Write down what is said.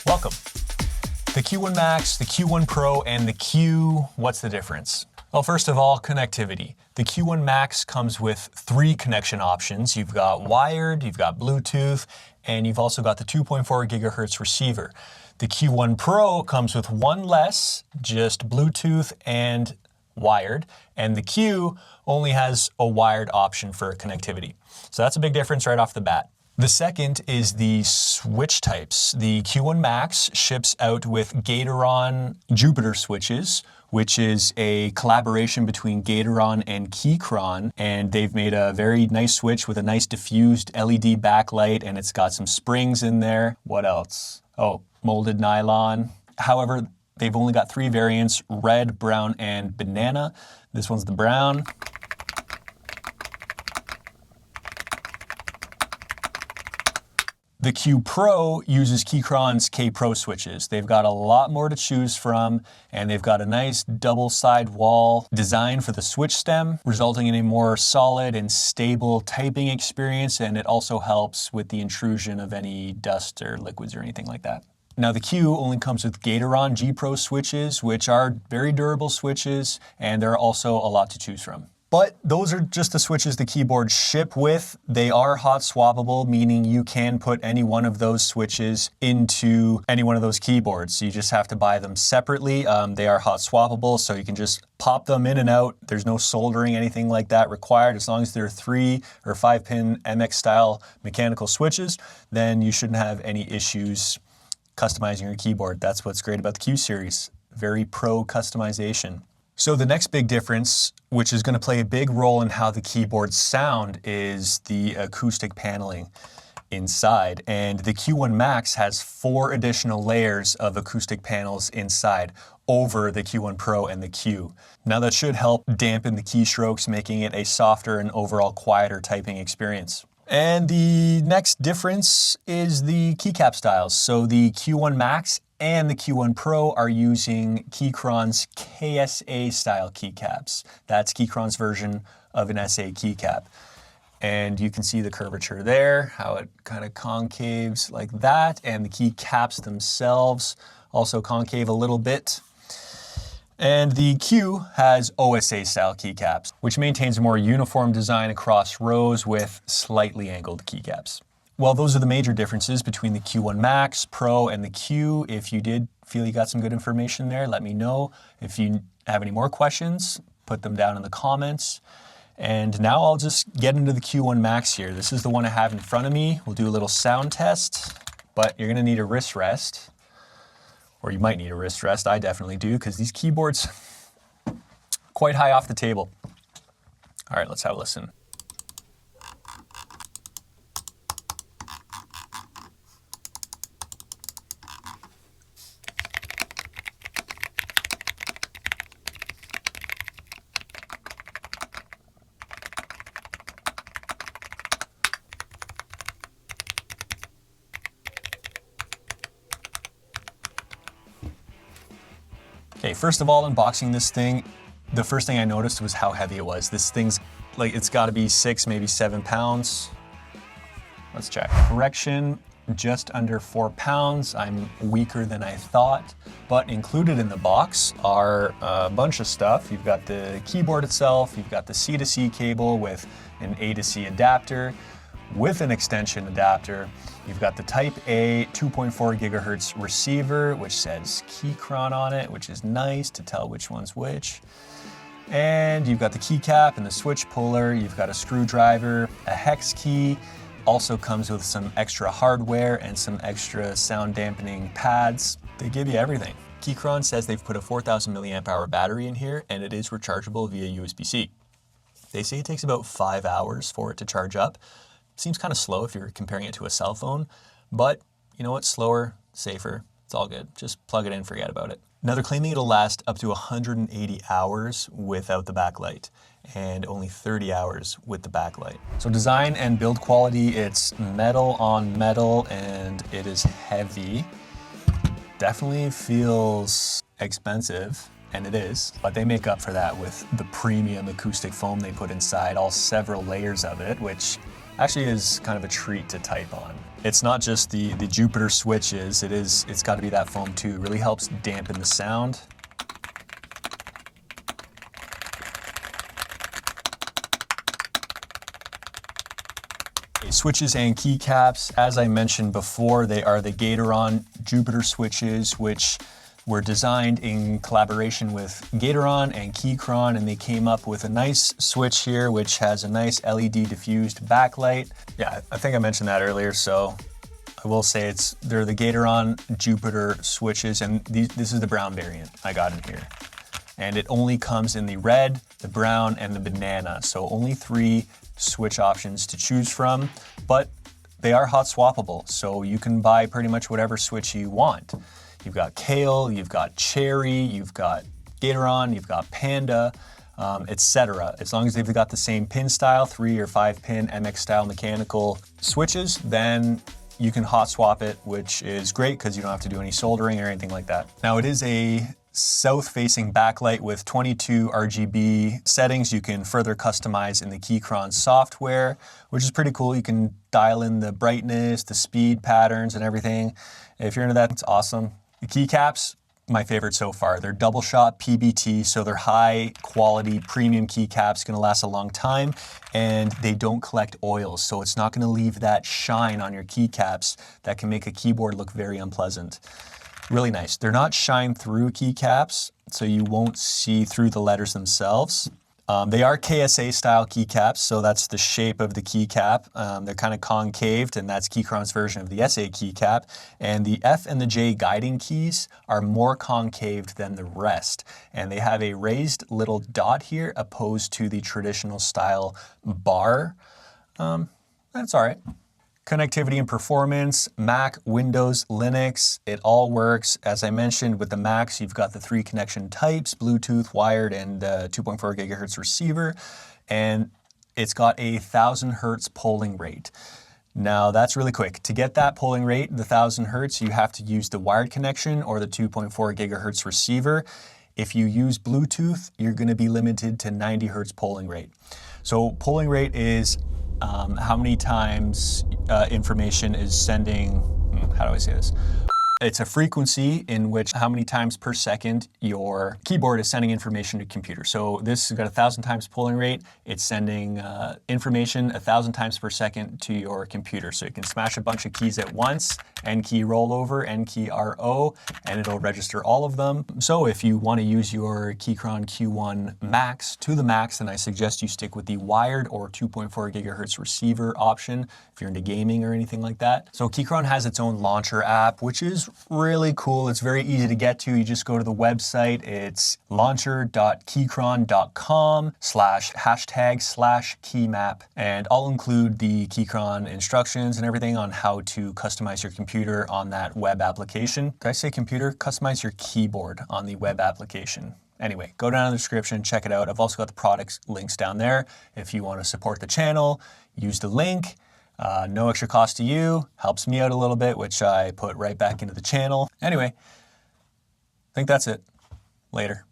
Welcome. The Q1 Max, the Q1 Pro, and the Q, what's the difference? Well, first of all, connectivity. The Q1 Max comes with 3 connection options. You've got wired, you've got Bluetooth, and you've also got the 2.4 gigahertz receiver. The Q1 Pro comes with 1 less, just Bluetooth and wired, and the Q only has a wired option for connectivity. So that's a big difference right off the bat. The second is the switch types. The Q1 Max ships out with Keychron Jupiter switches, which is a collaboration between Keychron and Keychron, and they've made a very nice switch with a nice diffused LED backlight, and it's got some springs in there. What else? Oh, molded nylon. However, they've only got 3 variants, red, brown, and banana. This one's the brown. The Q Pro uses Keychron's K Pro switches. They've got a lot more to choose from, and they've got a nice double side wall design for the switch stem, resulting in a more solid and stable typing experience, and it also helps with the intrusion of any dust or liquids or anything like that. Now the Q only comes with Keychron G Pro switches, which are very durable switches, and there are also a lot to choose from. But those are just the switches the keyboards ship with. They are hot swappable, meaning you can put any one of those switches into any one of those keyboards. So you just have to buy them separately. They are hot swappable, so you can just pop them in and out. There's no soldering, anything like that required. As long as they're 3 or 5 pin MX style mechanical switches, then you shouldn't have any issues customizing your keyboard. That's what's great about the Q series. Very pro customization. So the next big difference, which is going to play a big role in how the keyboards sound, is the acoustic paneling inside. And the Q1 Max has 4 additional layers of acoustic panels inside over the Q1 Pro and the Q. Now that should help dampen the keystrokes, making it a softer and overall quieter typing experience. And the next difference is the keycap styles. So the Q1 Max and the Q1 Pro are using Keychron's KSA style keycaps. That's Keychron's version of an SA keycap. And you can see the curvature there, how it kind of concaves like that, and the keycaps themselves also concave a little bit. And the Q has OSA style keycaps, which maintains a more uniform design across rows with slightly angled keycaps. Well, those are the major differences between the Q1 Max, Pro, and the Q. If you did feel you got some good information there, let me know. If you have any more questions, put them down in the comments. And now I'll just get into the Q1 Max here. This is the one I have in front of me. We'll do a little sound test, but you're gonna need a wrist rest, or you might need a wrist rest. I definitely do, because these keyboards quite high off the table. All right, let's have a listen. Okay, first of all, unboxing this thing, the first thing I noticed was how heavy it was. This thing's like, it's gotta be 6, maybe 7 pounds. Let's check. Correction, just under 4 pounds. I'm weaker than I thought, but included in the box are a bunch of stuff. You've got the keyboard itself, you've got the C to C cable with an A to C adapter, with an extension adapter. You've got the Type A 2.4 gigahertz receiver, which says Keychron on it, which is nice to tell which one's which. And you've got the keycap and the switch puller. You've got a screwdriver, a hex key. Also comes with some extra hardware and some extra sound dampening pads. They give you everything. Keychron says they've put a 4,000 milliamp hour battery in here, and it is rechargeable via USB-C. They say it takes about 5 hours for it to charge up. Seems kind of slow if you're comparing it to a cell phone, but you know what? Slower, safer, it's all good. Just plug it in, forget about it. Now they're claiming it'll last up to 180 hours without the backlight, and only 30 hours with the backlight. So design and build quality, it's metal on metal, and it is heavy. Definitely feels expensive, and it is, but they make up for that with the premium acoustic foam they put inside, all several layers of it, which actually is kind of a treat to type on. It's not just the Jupiter switches, it's got to be that foam too. It really helps dampen the sound. Switches and keycaps, as I mentioned before, they are the Gateron Jupiter switches, which were designed in collaboration with Gateron and Keychron, and they came up with a nice switch here, which has a nice LED diffused backlight. Yeah, I think I mentioned that earlier, so I will say they're the Gateron Jupiter switches, and this is the brown variant I got in here. And it only comes in the red, the brown, and the banana, so only 3 switch options to choose from, but they are hot swappable, so you can buy pretty much whatever switch you want. You've got Kale, you've got Cherry, you've got Gateron, you've got Panda, etc. As long as they've got the same pin style, 3 or 5 pin MX style mechanical switches, then you can hot swap it, which is great because you don't have to do any soldering or anything like that. Now it is a south-facing backlight with 22 RGB settings you can further customize in the Keychron software, which is pretty cool. You can dial in the brightness, the speed patterns, and everything. If you're into that, it's awesome. The keycaps, my favorite so far. They're double shot PBT, so they're high quality premium keycaps, gonna last a long time, and they don't collect oils, so it's not gonna leave that shine on your keycaps that can make a keyboard look very unpleasant. Really nice. They're not shine-through keycaps, so you won't see through the letters themselves. They are KSA-style keycaps, so that's the shape of the keycap. They're kind of concaved, and that's Keychron's version of the SA keycap. And the F and the J guiding keys are more concaved than the rest. And they have a raised little dot here, opposed to the traditional style bar. That's all right. Connectivity and performance, Mac, Windows, Linux, it all works. As I mentioned, with the Max, you've got the 3 connection types, Bluetooth, wired, and 2.4 gigahertz receiver, and it's got a 1000 hertz polling rate. Now that's really quick. To get that polling rate, the 1000 hertz, you have to use the wired connection or the 2.4 gigahertz receiver. If you use Bluetooth, you're gonna be limited to 90 hertz polling rate. So polling rate is how many times information is sending, how do I say this? It's a frequency in which how many times per second your keyboard is sending information to computer. So this has got 1000 times polling rate. It's sending information 1000 times per second to your computer. So you can smash a bunch of keys at once, N key rollover, N key RO, and it'll register all of them. So if you want to use your Keychron Q1 Max to the max, then I suggest you stick with the wired or 2.4 gigahertz receiver option if you're into gaming or anything like that. So Keychron has its own launcher app, which is really cool. It's very easy to get to. You just go to the website. It's launcher.keychron.com/#/keymap. And I'll include the Keychron instructions and everything on how to customize your computer on that web application. Did I say computer? Customize your keyboard on the web application. Anyway, go down in the description, check it out. I've also got the products links down there. If you want to support the channel, use the link. No extra cost to you, helps me out a little bit, which I put right back into the channel. Anyway, I think that's it. Later.